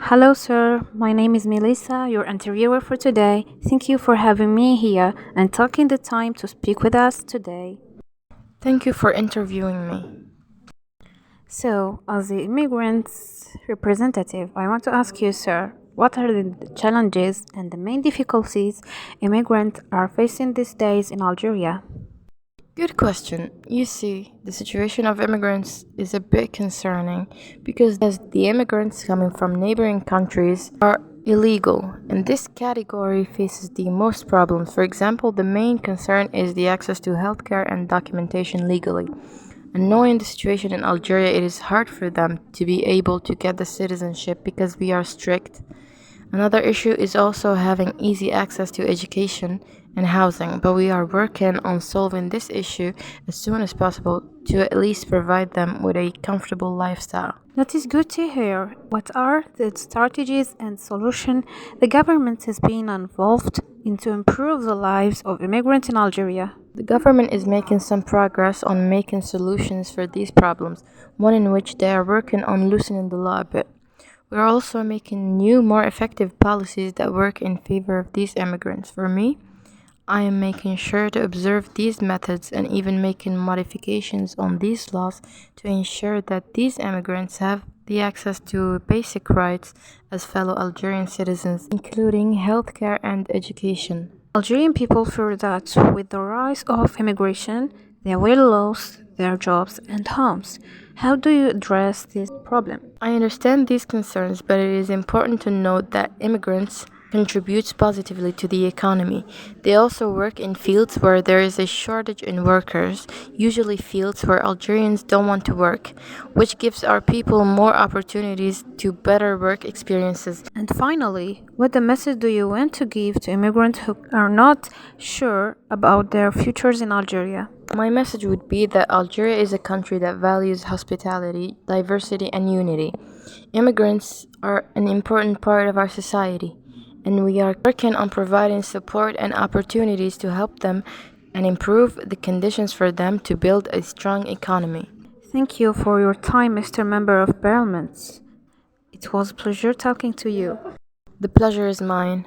Hello, sir. My name is Melissa, your interviewer for today. Thank you for having me here and taking the time to speak with us today. Thank you for interviewing me. So, as the immigrants representative, I want to ask you, sir, what are the challenges and the main difficulties immigrants are facing these days in Algeria? Good question. You see, the situation of immigrants is a bit concerning because as the immigrants coming from neighboring countries are illegal, and this category faces the most problems. For example, the main concern is the access to healthcare and documentation legally. And knowing the situation in Algeria, it is hard for them to be able to get the citizenship because we are strict. Another issue is also having easy access to education and housing, but we are working on solving this issue as soon as possible to at least provide them with a comfortable lifestyle. That is good to hear. What are the strategies and solutions the government has been involved in to improve the lives of immigrants in Algeria? The government is making some progress on making solutions for these problems, one in which they are working on loosening the law a bit. We are also making new, more effective policies that work in favor of these immigrants. For me, I am making sure to observe these methods and even making modifications on these laws to ensure that these immigrants have the access to basic rights as fellow Algerian citizens, including healthcare and education. Algerian people fear that with the rise of immigration, they will lose their jobs and homes. How do you address this problem? I understand these concerns, but it is important to note that immigrants contributes positively to the economy. They also work in fields where there is a shortage in workers, usually fields where Algerians don't want to work, which gives our people more opportunities to better work experiences. And finally, what the message do you want to give to immigrants who are not sure about their futures in Algeria? My message would be that Algeria is a country that values hospitality, diversity, and unity. Immigrants are an important part of our society, and we are working on providing support and opportunities to help them and improve the conditions for them to build a strong economy. Thank you for your time, Mr. Member of Parliament. It was a pleasure talking to you. The pleasure is mine.